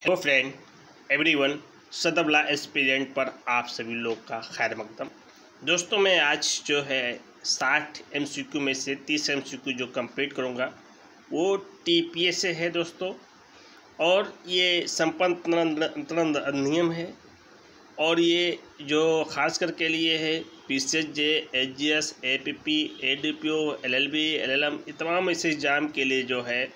Hello friend everyone, सदबला aspirant पर आप सभी लोग का खैर मकदम। दोस्तों, मैं आज जो है 60 MCQ में से 30 MCQ जो कंप्लीट करूँगा वो TPA से है दोस्तों। और ये संपन्न अधिनियम है और ये जो खास करके लिए है PCJ, HGS, APP, ADPO, LLB, LLM तमाम ऐसे एग्ज़ाम के लिए जो है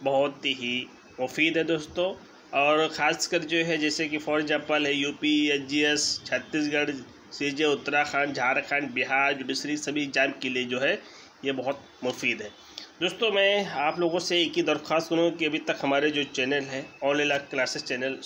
बहुत ही मुफीद है दोस्तों। और ख़ासकर जो है जैसे कि फॉर एग्जांपल है UP, HGS, Chhattisgarh, CJ, Uttarakhand, Jharkhand, Bihar judiciary सभी एग्ज़ाम के लिए जो है ये बहुत मुफीद है दोस्तों। मैं आप लोगों से एक ही दरख्वास्त करूँगा कि अभी तक हमारे जो चैनल है ऑनलाइन क्लासेस चैनल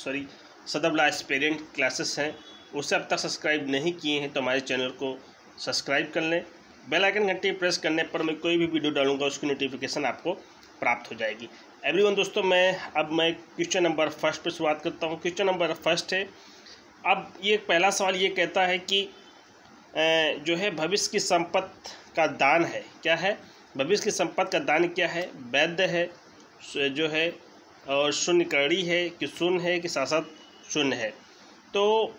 सदबला एस्पिरेंट क्लासेस हैं उसे अब तक सब्सक्राइब नहीं किए हैं तो हमारे चैनल को सब्सक्राइब कर लें। बेल आइकन घंटी प्रेस करने पर मैं कोई भी वीडियो डालूंगा उसकी नोटिफिकेशन आपको प्राप्त हो जाएगी। एवरीवन दोस्तों, मैं क्वेश्चन नंबर फर्स्ट पर शुरुआत करता हूँ। क्वेश्चन नंबर फर्स्ट है, अब ये पहला सवाल ये कहता है कि जो है भविष्य की संपत्ति का दान है, क्या है भविष्य की संपत्ति का दान क्या है? वैध है जो है और शून्यकर्णी है कि शून्य है कि शाश्वत शून्य है। तो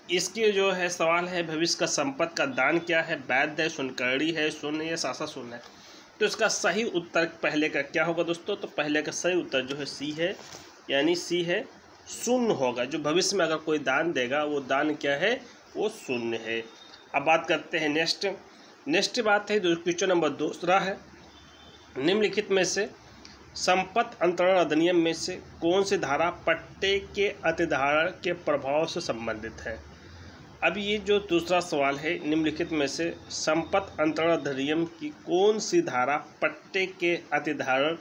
इसकी जो है सवाल है भविष्य का संपत्ति का दान क्या है? वैध है, शून्यकर्णी है, शून्य है, शाश्वत शून्य है। तो इसका सही उत्तर पहले का क्या होगा दोस्तों? तो पहले का सही उत्तर जो है सी है, यानी सी है, शून्य होगा। जो भविष्य में अगर कोई दान देगा वो दान क्या है? वो शून्य है। अब बात करते हैं नेक्स्ट बात है क्वेश्चन नंबर दूसरा है, निम्नलिखित में से संपत्ति अंतरण अधिनियम में से कौन सी धारा पट्टे के अतिधारण के प्रभाव से संबंधित है? अब ये जो दूसरा सवाल है, निम्नलिखित में से संपत्ति अंतरण अधिनियम की कौन सी धारा पट्टे के अतिधारण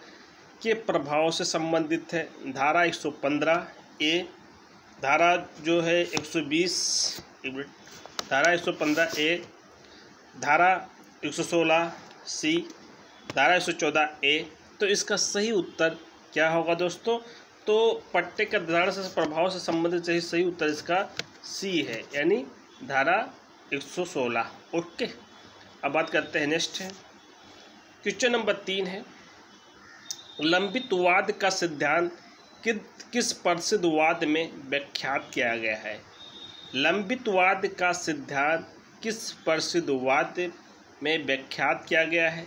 के प्रभाव से संबंधित है? धारा 115A, धारा जो है 120, धारा 115A, धारा 116C, धारा 114A। तो इसका सही उत्तर क्या होगा दोस्तों? तो पट्टे के अतिधारण से प्रभाव से संबंधित सही उत्तर इसका सी है, यानी धारा 116। ओके, अब बात करते हैं नेक्स्ट है क्वेश्चन नंबर 3 है, लंबित वाद का सिद्धांत किस प्रसिद्ध वाद में व्याख्यात किया गया है? लंबित वाद का सिद्धांत किस प्रसिद्ध वाद में व्याख्यात किया गया है?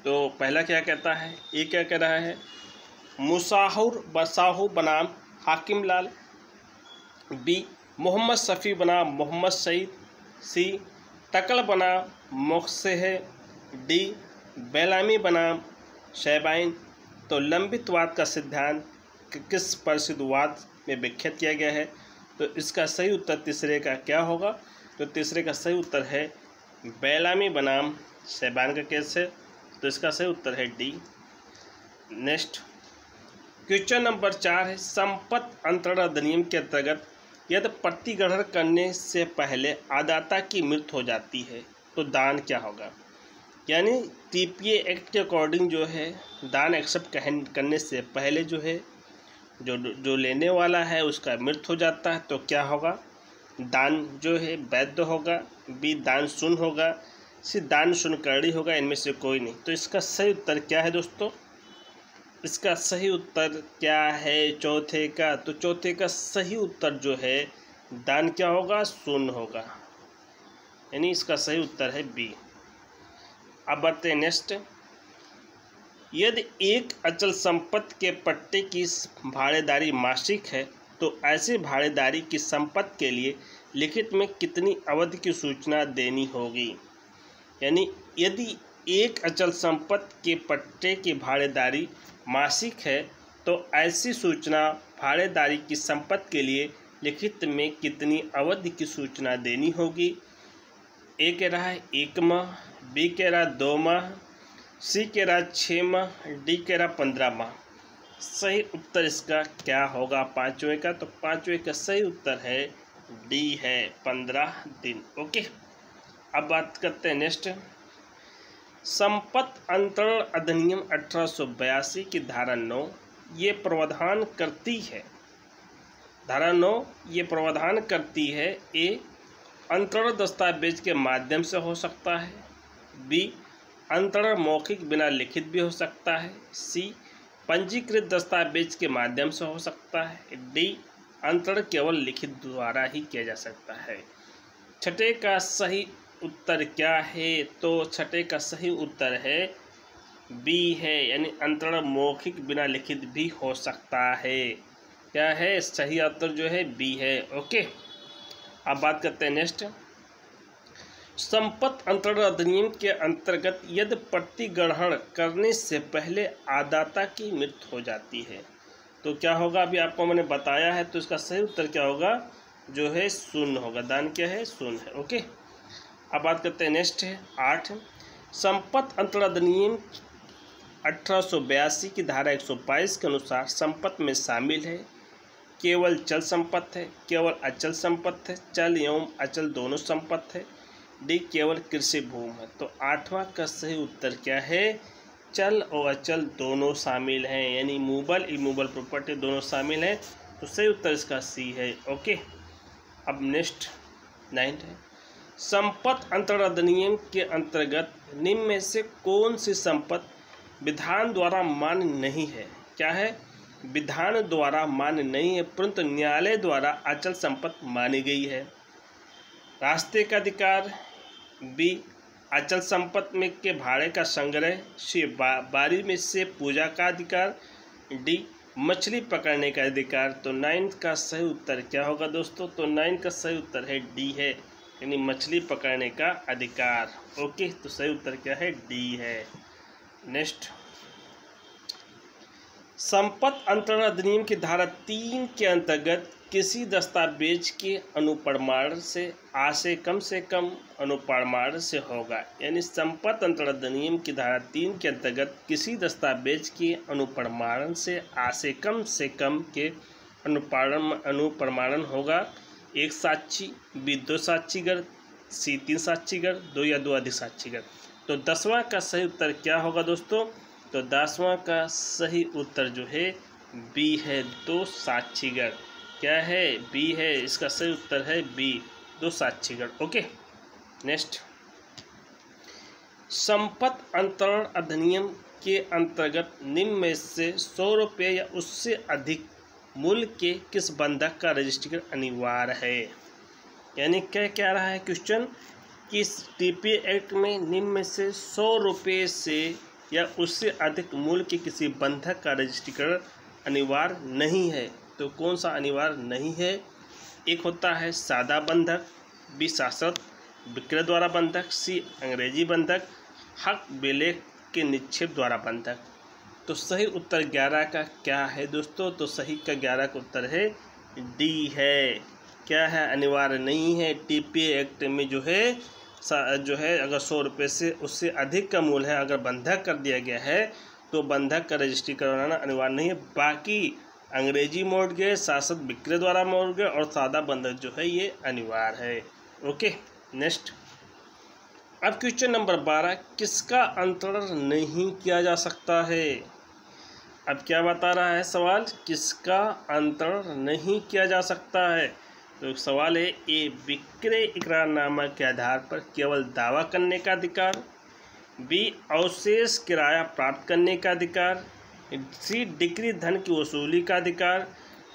तो पहला क्या कहता है, ये क्या कह रहा है, मुसाहुर बसाहु बनाम हाकिम लाल, बी मोहम्मद शफी बनाम मोहम्मद सईद, सी तकल बनाम मोक्सेह, डी बेलामी बनाम शैबाइन। तो लंबित वाद का सिद्धांत किस प्रसिद्ध वाद में व्याख्यात किया गया है? तो इसका सही उत्तर तीसरे का क्या होगा? तो तीसरे का सही उत्तर है बेलामी बनाम शैबाइन का केस है, तो इसका सही उत्तर है डी। नेक्स्ट क्वेश्चन नंबर 4 है, संपत्ति अंतरण अधिनियम के अंतर्गत यदि प्रतिग्रहण करने से पहले आदाता की मृत्यु हो जाती है तो दान क्या होगा? यानी TPA एक्ट के अकॉर्डिंग जो है दान एक्सेप्ट करने से पहले जो है जो लेने वाला है उसका मृत्यु हो जाता है तो क्या होगा? दान जो है वैध होगा, बी दान शून्य होगा, सी दान शून्यकर्णी होगा, इनमें से कोई नहीं। तो इसका सही उत्तर क्या है दोस्तों? इसका सही उत्तर क्या है चौथे का? तो चौथे का सही उत्तर जो है दान क्या होगा? शून्य होगा, यानी इसका सही उत्तर है बी। अब बढ़ते हैं नेक्स्ट, यदि एक अचल संपत्ति के पट्टे की भाड़ेदारी मासिक है तो ऐसे भाड़ेदारी की संपत्ति के लिए लिखित में कितनी अवधि की सूचना देनी होगी? यानी यदि एक अचल संपत्ति के पट्टे की भाड़ेदारी मासिक है तो ऐसी सूचना भाड़ेदारी की संपत्ति के लिए लिखित में कितनी अवधि की सूचना देनी होगी? ए कह रहा है 1 माह, बी कह रहा 2 माह, सी कह रहा 6 माह, डी कह रहा 15 माह। सही उत्तर इसका क्या होगा पांचवें का? तो पांचवें का सही उत्तर है डी है, 15 दिन। ओके, अब बात करते हैं नेक्स्ट, संपत्ति अंतरण अधिनियम 1882 की धारा 9 ये प्रावधान करती है, धारा 9 ये प्रावधान करती है, ए अंतरण दस्तावेज के माध्यम से हो सकता है, बी अंतरण मौखिक बिना लिखित भी हो सकता है, सी पंजीकृत दस्तावेज के माध्यम से हो सकता है। डी, अंतरण केवल लिखित द्वारा ही किया जा सकता है। छठे का सही उत्तर क्या है? तो छठे का सही उत्तर है बी है, यानी अंतरण मौखिक बिना लिखित भी हो सकता है। क्या है? सही उत्तर जो है बी है। ओके, अब बात करते हैं नेक्स्ट। संपत्ति अंतरण अधिनियम के अंतर्गत यदि प्रतिग्रहण करने से पहले आदाता की मृत्यु हो जाती है तो क्या होगा? अभी आपको मैंने बताया है, तो इसका सही उत्तर क्या होगा? जो है शून्य होगा। दान क्या है? शून्य है। ओके, अब बात करते हैं नेक्स्ट है 8। संपत्ति अंतरण अधिनियम 1882 की धारा 122 के अनुसार संपत्ति में शामिल है केवल चल संपत्ति है, केवल अचल संपत्ति है, चल एवं अचल दोनों संपत्ति है, डी केवल कृषि भूमि है। तो 8वां का सही उत्तर क्या है? चल और अचल दोनों शामिल हैं, यानी मूवेबल इमूवेबल प्रॉपर्टी दोनों शामिल हैं। तो सही उत्तर इसका सी है। ओके, अब नेक्स्ट 9 है। संपत्ति अंतरण अधिनियम के अंतर्गत निम्न में से कौन सी संपत्ति विधान द्वारा मान्य नहीं है? क्या है? विधान द्वारा मान्य नहीं है परंतु न्यायालय द्वारा अचल संपत्ति मानी गई है। रास्ते का अधिकार, बी अचल संपत्ति में के भाड़े का संग्रह, सी बारी में से पूजा का अधिकार, डी मछली पकड़ने का अधिकार। तो 9 का सही उत्तर क्या होगा दोस्तों? तो 9 का सही उत्तर है डी है, यानी मछली पकड़ने का अधिकार। ओके, तो सही उत्तर क्या है? डी है। नेक्स्ट, संपत्ति अंतरण अधिनियम की धारा 3 के अंतर्गत किसी दस्तावेज के अनुप्रमाण से आशय कम से कम अनुप्रमाण से होगा, यानी संपत्ति अंतरण अधिनियम की धारा 3 के अंतर्गत किसी दस्तावेज के अनुप्रमाण से आशय कम से कम के अनुप्रमाणन होगा। 1 साक्षी, बी 2 साक्षीगण, सी 3 साक्षीगण, 2 या 2 अधिक साक्षीगण। तो 10वां का सही उत्तर क्या होगा दोस्तों? तो 10वां का सही उत्तर जो है बी है, 2 साक्षीगण। क्या है? बी है, इसका सही उत्तर है बी, 2 साक्षीगण। ओके, नेक्स्ट, संपत्ति अंतरण अधिनियम के अंतर्गत निम्न में से 100 रुपये या उससे अधिक मूल्य के किस बंधक का रजिस्ट्रेशन अनिवार्य है? यानी क्या कह रहा है क्वेश्चन कि टीपी एक्ट में निम्न में से 100 रुपये से या उससे अधिक मूल्य के किसी बंधक का रजिस्ट्रेशन अनिवार्य नहीं है। तो कौन सा अनिवार्य नहीं है? एक होता है सादा बंधक, बी शाश्वत विक्रय द्वारा बंधक, सी अंग्रेजी बंधक, हक विलेख के निक्षेप द्वारा बंधक। तो सही उत्तर 11 का क्या है दोस्तों? तो सही का 11 का उत्तर है डी है। क्या है? अनिवार्य नहीं है। टीपी एक्ट में जो है अगर 100 रुपये से उससे अधिक का मूल्य है, अगर बंधक कर दिया गया है तो बंधक का रजिस्ट्री करवाना अनिवार्य नहीं है। बाकी अंग्रेजी मॉर्गेज, शाश्वत विक्रय द्वारा मॉर्गेज और सादा बंधक जो है ये अनिवार्य है। ओके, नेक्स्ट, अब क्वेश्चन नंबर 12, किसका अंतरण नहीं किया जा सकता है? अब क्या बता रहा है सवाल? किसका अंतरण नहीं किया जा सकता है? तो सवाल है ए विक्रय इकरारनामा के आधार पर केवल दावा करने का अधिकार, बी अवशेष किराया प्राप्त करने का अधिकार, सी डिक्री धन की वसूली का अधिकार,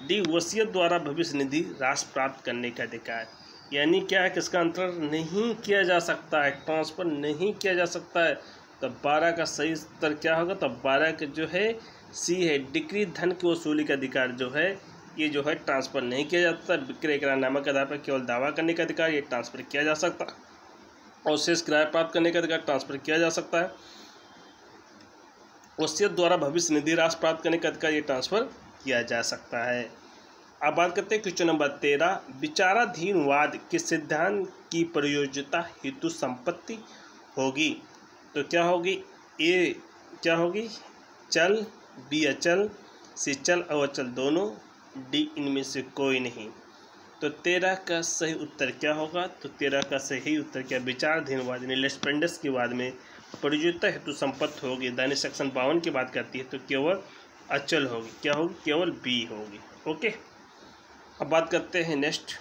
डी वसीयत द्वारा भविष्य निधि राशि प्राप्त करने का अधिकार। यानी क्या है? किसका अंतरण नहीं किया जा सकता है, ट्रांसफर नहीं किया जा सकता है। तो 12 का सही उत्तर क्या होगा? तो 12 का जो है सी है, डिक्री धन की वसूली का अधिकार जो है ये जो है ट्रांसफ़र नहीं किया जाता। विक्रय इकरारनामा के आधार पर केवल दावा करने का अधिकार ये ट्रांसफ़र किया जा सकता है। और शेष किराया प्राप्त करने का अधिकार ट्रांसफ़र किया जा सकता है। वसीयत द्वारा भविष्य निधि राशि प्राप्त करने का अधिकार ये ट्रांसफ़र किया जा सकता है। अब बात करते हैं क्वेश्चन नंबर 13, विचाराधीनवाद के सिद्धांत की प्रयोज्यता हेतु संपत्ति होगी। तो क्या होगी? ए क्या होगी? चल, बी अचल, सी चल और अचल दोनों, डी इनमें से कोई नहीं। तो 13 का सही उत्तर क्या होगा? तो 13 का सही उत्तर क्या? विचाराधीनवाद यानी लेस्पेंडस के बाद में प्रयोज्यता हेतु संपत्ति होगी। दैनिक सेक्शन 52 की बात करती है तो केवल अचल होगी। क्या होगी? केवल बी होगी। ओके, अब बात करते हैं नेक्स्ट,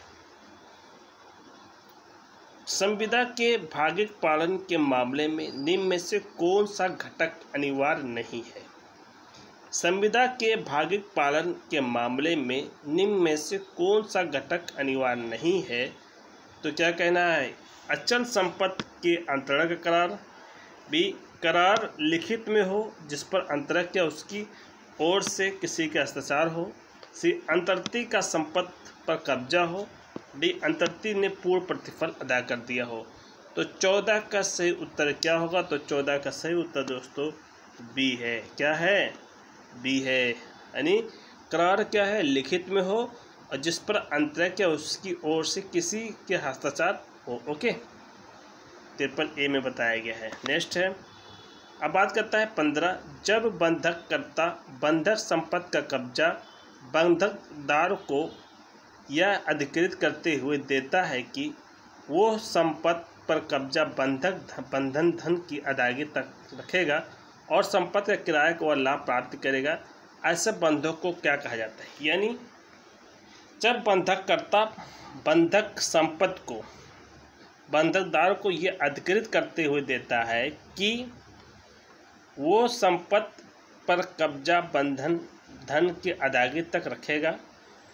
संविदा के भागिक पालन के मामले में निम्न में से कौन सा घटक अनिवार्य नहीं है? संविदा के भागिक पालन के मामले में निम्न में से कौन सा घटक अनिवार्य नहीं है? तो क्या कहना है? अचल संपत्ति के अंतरण का करार, बी करार लिखित में हो जिस पर अंतरक या उसकी ओर से किसी के हस्ताक्षर हो, सी अंतर्ती का संपत्ति पर कब्जा हो, डी अंतर्ती ने पूर्ण प्रतिफल अदा कर दिया हो। तो 14 का सही उत्तर क्या होगा? तो 14 का सही उत्तर दोस्तों बी है। क्या है? बी है, यानी करार क्या है? लिखित में हो और जिस पर अंतरक या उसकी ओर से किसी के हस्ताक्षर हो। ओके, 53A में बताया गया है। नेक्स्ट है, अब बात करता है 15। जब बंधक करता बंधक संपत्ति का कब्जा बंधकदार को यह अधिकृत करते हुए देता है कि वो संपत्ति पर कब्जा बंधन धन की अदायगी तक रखेगा और संपत्ति का किराए को वह लाभ प्राप्त करेगा, ऐसे बंधक को क्या कहा जाता है? यानी जब बंधक करता बंधक संपत्ति को बंधकदार को यह अधिकृत करते हुए देता है कि वो संपत्ति पर कब्जा बंधन धन की अदायगी तक रखेगा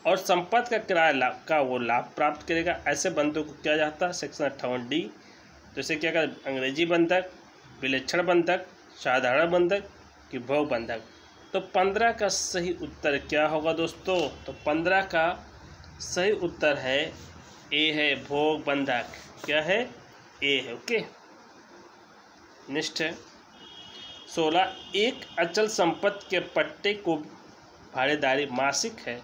और संपत्ति का किराया का वो लाभ प्राप्त करेगा, ऐसे बंधक को क्या जाता है? Section 58D। तो इसे क्या कहते हैं? अंग्रेजी बंधक, विलक्षण बंधक, साधारण बंधक कि भोग बंधक। तो 15 का सही उत्तर क्या होगा दोस्तों? तो 15 का सही उत्तर है ए है, भोग बंधक। क्या है? ए है। ओके, नेक्स्ट है 16। एक अचल संपत्ति के पट्टे को भाड़ेदारी मासिक है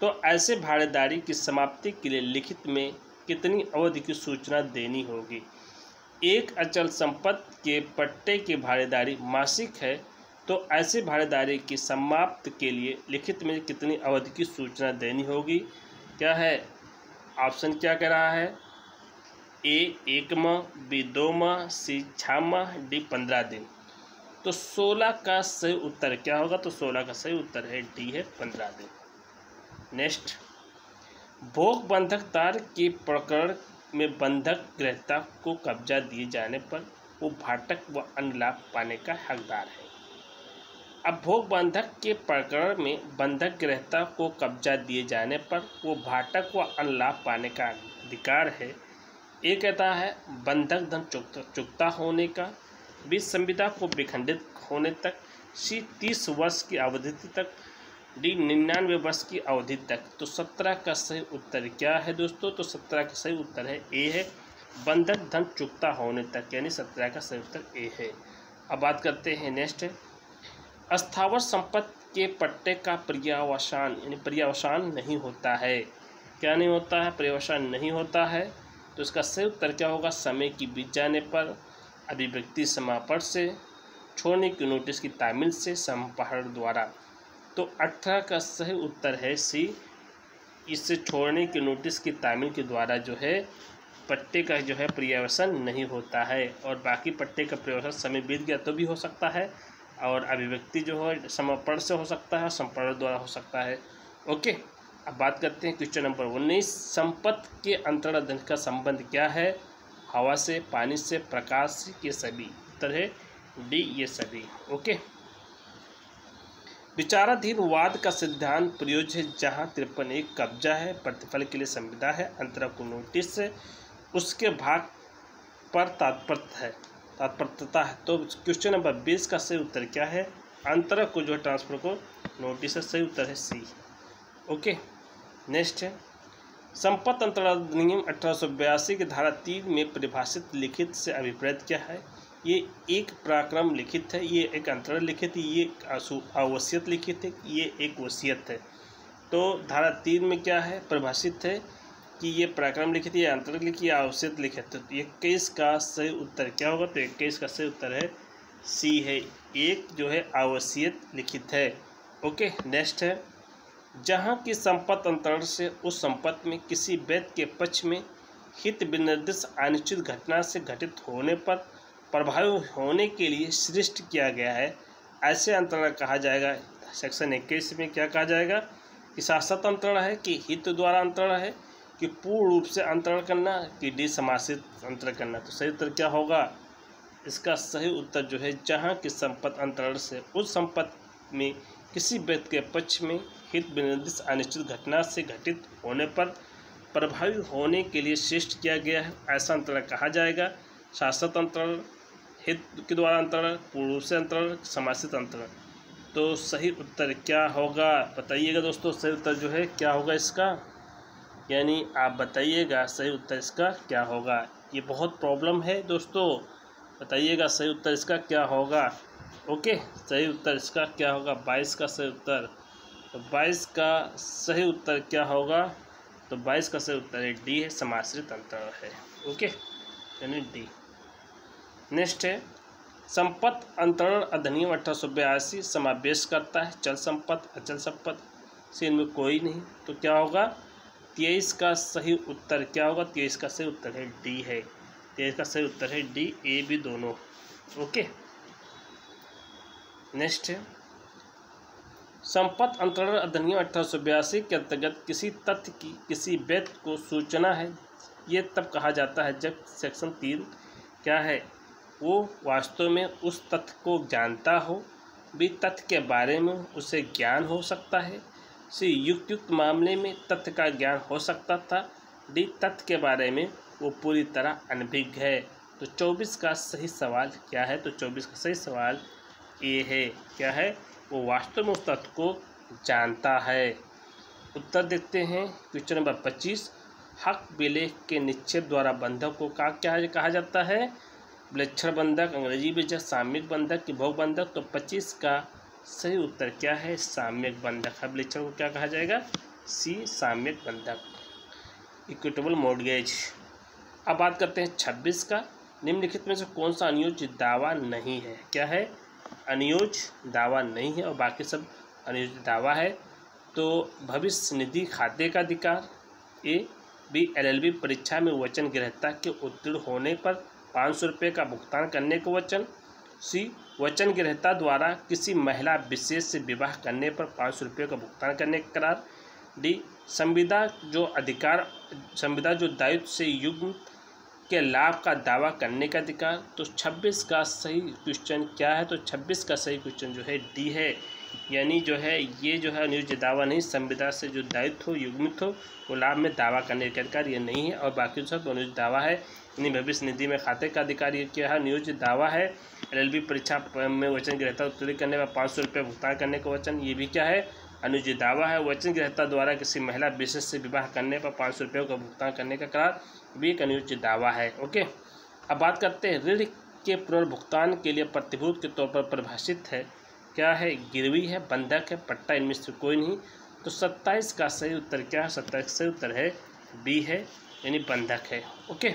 तो ऐसे भाड़ेदारी की समाप्ति के लिए लिखित में कितनी अवधि की सूचना देनी होगी? एक अचल संपत्ति के पट्टे की भाड़ेदारी मासिक है तो ऐसे भाड़ेदारी की समाप्ति के लिए लिखित में कितनी अवधि की सूचना देनी होगी? क्या है? ऑप्शन क्या कह रहा है? ए 1 माह, बी 2 माह, सी 6 माह, डी 15 दिन। तो 16 का सही उत्तर क्या होगा? तो 16 का सही उत्तर है डी है, 15 दिन। नेक्स्ट, भोग बंधकदार के प्रकरण में बंधक ग्रहता को कब्जा दिए जाने पर वो भाटक व अन्य लाभ पाने का हकदार है। अब भोग बंधक के प्रकरण में बंधक ग्रहता को कब्जा दिए जाने पर वो भाटक व अन्य लाभ पाने का अधिकार है। ये कहता है बंधक धन चुकता होने का, बी संविदा को विखंडित होने तक, सी 30 वर्ष की अवधि तक, डी 99 वर्ष की अवधि तक। तो 17 का सही उत्तर क्या है दोस्तों? तो 17 का सही उत्तर है ए है, बंधक धन चुकता होने तक, यानी 17 का सही उत्तर ए है। अब बात करते हैं नेक्स्ट, अस्थावर संपत्ति के पट्टे का पर्यावसान यानी पर्यावसान नहीं होता है। क्या नहीं होता है? पर्यावसान नहीं होता है। तो इसका सही उत्तर क्या होगा? समय की बीत जाने पर, अभिव्यक्ति समापन से, छोड़ने की नोटिस की तामील से, संपहरण द्वारा। तो 18 का सही उत्तर है सी, इससे छोड़ने की नोटिस की तामील के द्वारा जो है पट्टे का जो है पर्यावसान नहीं होता है। और बाकी पट्टे का पर्यावसान समय बीत गया तो भी हो सकता है और अभिव्यक्ति जो है समर्पण से हो सकता है, संपहरण द्वारा हो सकता है। ओके, अब बात करते हैं क्वेश्चन नंबर 19। संपत्ति के अंतरण धन का संबंध क्या है? हवा से, पानी से, प्रकाश से, ये सभी। उत्तर है डी, ये सभी। ओके, विचाराधीन वाद का सिद्धांत प्रयोज्य है जहाँ 53 कब्जा है, प्रतिफल के लिए संविदा है, अंतरक को नोटिस है, उसके भाग पर तात्पर्यता है। तो क्वेश्चन नंबर 20 का सही उत्तर क्या है? अंतरक को जो है ट्रांसफर को नोटिस है, सही उत्तर है सी। ओके, नेक्स्ट है संपत्ति अंतरण अधिनियम 1882 की धारा 3 में परिभाषित लिखित से अभिप्रेत क्या है? ये एक पराक्रम लिखित है, ये एक अंतरण लिखित है, ये अवसियत लिखित है, ये एक वसीयत है। तो धारा 3 में क्या है? परिभाषित है कि ये पराक्रम लिखित है, ये अंतरण लिखित, ये अवसियत लिखित है। तो 21 का सही उत्तर क्या होगा? तो 21 का सही उत्तर है सी है, एक जो है अवसियत लिखित है। ओके, नेक्स्ट है जहाँ की संपत्ति अंतरण से उस संपत्ति में किसी व्यक्ति के पक्ष में हित विनिर्दिष्ट अनिश्चित घटना से घटित होने पर प्रभावी होने के लिए सृष्टि किया गया है, ऐसे अंतरण कहा जाएगा। सेक्शन 21 में क्या कहा जाएगा? कि शाश्वत अंतरण है, कि हित द्वारा अंतरण है, कि पूर्ण रूप से अंतरण करना, कि डी समासित अंतरण करना। तो सही उत्तर क्या होगा? इसका सही उत्तर जो है जहाँ की संपत्ति अंतरण से उस संपत्ति में किसी व्यक्ति के पक्ष में हित विनिर्दिष्ट अनिश्चित घटना से घटित होने पर प्रभावी होने के लिए श्रेष्ठ किया गया है, ऐसा अंतरण कहा जाएगा। शाश्वत अंतरण, हित के द्वारा अंतरण, पूर्व से अंतरण, समासित अंतरण। तो सही उत्तर क्या होगा बताइएगा दोस्तों। सही उत्तर जो है क्या होगा इसका, यानी आप बताइएगा सही उत्तर इसका क्या होगा। ये बहुत प्रॉब्लम है दोस्तों, बताइएगा सही उत्तर इसका क्या होगा। ओके, सही उत्तर इसका क्या होगा 22 का सही उत्तर। तो 22 का सही उत्तर क्या होगा, तो 22 का सही उत्तर है डी है, समाश्रित अंतरण है। ओके, यानी डी। नेक्स्ट है संपत्ति अंतरण अधिनियम 1882 समावेश करता है चल संपत्ति, अचल संपत्ति से इनमें कोई नहीं। तो क्या होगा 23 का सही उत्तर क्या होगा, 23 का सही उत्तर है डी है। 23 का सही उत्तर है डी, ए बी दोनों। ओके, नेक्स्ट है संपत्ति अंतरण अधिनियम 1882 के अंतर्गत किसी तथ्य की किसी व्यक्ति को सूचना है, ये तब कहा जाता है जब सेक्शन 3 क्या है, वो वास्तव में उस तथ्य को जानता हो, भी तथ्य के बारे में उसे ज्ञान हो सकता है। सी युक्त मामले में तथ्य का ज्ञान हो सकता था। डी तथ्य के बारे में वो पूरी तरह अनभिज्ञ है। तो 24 का सही सवाल क्या है, तो 24 का सही सवाल ये है, क्या है, वो वास्तव में उस तथ्य को जानता है। उत्तर देखते हैं क्वेश्चन नंबर 25। हक विलेख के निक्षेप द्वारा बंधक को क्या कहा जाता है, विलक्षण बंधक, अंग्रेजी में साम्यक बंधक की भोग बंधक। तो 25 का सही उत्तर क्या है, साम्यक बंधक है। विलक्षण को क्या कहा जाएगा, सी साम्यक बंधक, इक्विटेबल मॉर्गेज। अब बात करते हैं 26 का। निम्नलिखित में से कौन सा अनुयोज्य दावा नहीं है, क्या है, अनुयोज्य दावा नहीं है और बाकी सब अनुयोज्य दावा है। तो भविष्य निधि खाते का अधिकार, ए बी LLB परीक्षा में वचन ग्रहता के उत्तीर्ण होने पर 500 रुपये का भुगतान करने को वचन, सी वचन ग्रहता द्वारा किसी महिला विशेष से विवाह करने पर 500 रुपये का भुगतान करने का करार, डी संविदा जो दायित्व से युग्म के लाभ का दावा करने का अधिकार। तो 26 का सही क्वेश्चन क्या है, तो 26 का सही क्वेश्चन जो है डी है, यानी जो है ये जो है अनुयोज्य दावा नहीं, संविदा से जो दायित्व हो युग्मित हो वो लाभ में दावा करने का अधिकार ये नहीं है और बाकी सब अनुयोज्य दावा है। यानी भविष्य निधि में खाते का अधिकार ये क्या है, अनुयोज्य दावा है। LLB परीक्षा में वचन ग्रहता उत्तीर्ण करने पर 500 रुपये भुगतान करने का वचन, ये भी क्या है, अनुयोज्य दावा है। वचन ग्रहता द्वारा किसी महिला विशेष से विवाह करने पर 500 रुपये का भुगतान करने का करार भी एक अनुयोज्य दावा है। ओके, अब बात करते हैं ऋण के पुनर्भुगतान के लिए प्रतिभूत के तौर पर परिभाषित है, क्या है, गिरवी है, बंधक है, पट्टा, इनमें से कोई नहीं। तो 27 का सही उत्तर क्या है, 27 का सही उत्तर है बी है, यानी बंधक है। ओके,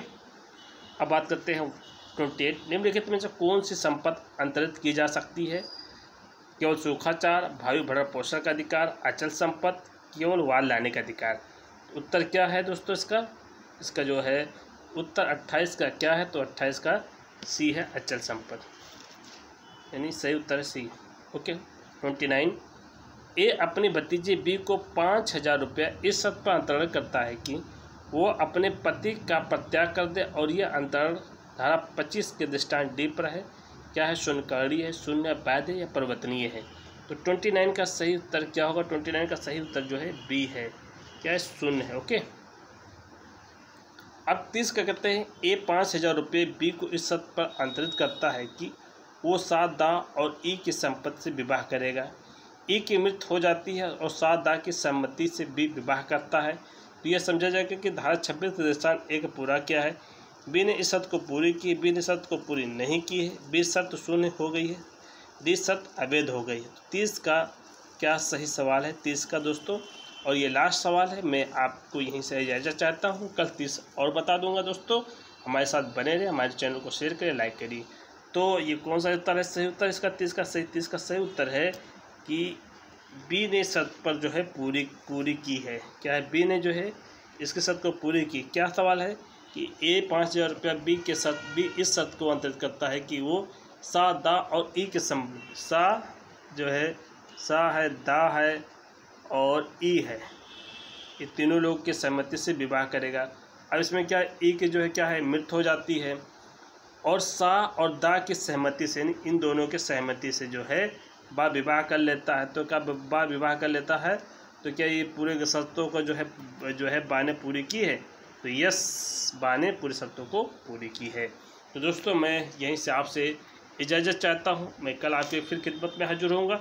अब बात करते हैं 28। निम्नलिखित में से कौन सी संपत्ति अंतरित की जा सकती है, केवल सूखाचार, भावी भरण पोषण का अधिकार, अचल संपत्ति, केवल वाल लाने का अधिकार। उत्तर क्या है दोस्तों इसका जो है उत्तर 28 का क्या है, तो 28 का सी है, अचल संपत्ति, यानी सही उत्तर है सी। ओके, 29। ए अपनी भतीजे बी को 5000 रुपया इस शर्त पर अंतरण करता है कि वो अपने पति का परित्याग कर दे और यह अंतरण धारा 25 के दृष्टांत डी पर है, क्या है, शून्यकार्य है, शून्य वैध है या परिवर्तनीय है। तो 29 का सही उत्तर क्या होगा, 29 का सही उत्तर जो है बी है, क्या है, शून्य है। ओके, अब 30 का कहते हैं ए 5000 रुपये बी को इस शर्त पर अंतरित करता है कि वो सात दाह और ई की संपत्ति से विवाह करेगा। ई की मृत्यु हो जाती है और सात दाह की सम्मति से बी विवाह करता है। तो यह समझा जाएगा कि धारा 26 के दृष्टांत ए का पूरा क्या है, बी ने इस शर्त को पूरी की, बी ने शर्त को पूरी नहीं की है, बी शर्त शून्य हो गई है, डी शर्त अवैध हो गई है। तो 30 का क्या सही सवाल है, 30 का दोस्तों। और ये लास्ट सवाल है, मैं आपको यहीं से इजाज़त चाहता हूँ, कल 30 और बता दूंगा दोस्तों। हमारे साथ बने रहे, हमारे चैनल को शेयर करें, लाइक करिए। तो ये कौन सा उत्तर है सही उत्तर इसका, 30 का सही उत्तर है कि बी ने शर्त पर जो है पूरी की है, क्या है, बी ने जो है इसके शर्त को पूरी की। क्या सवाल है कि ए 5000 रुपया बी इस शर्त को अंतरित करता है कि वो सा दा और ई के सा जो है सा है, दा है और ई है, ये तीनों लोग के सहमति से विवाह करेगा। अब इसमें क्या ई के जो है क्या है, मृत्यु हो जाती है और सा और दा की सहमति से, इन दोनों के सहमति से जो है बा विवाह कर लेता है, तो क्या बा विवाह कर लेता है तो क्या ये पूरे शर्तों को जो है बा ने पूरी की है? तो यस, बा ने पूरी शर्तों को पूरी की है। तो दोस्तों मैं यहीं से आपसे इजाज़त चाहता हूँ। मैं कल आपके फिर खिदमत में हाजिर होऊंगा।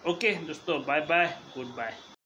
ओके दोस्तों, बाय बाय, गुड बाय।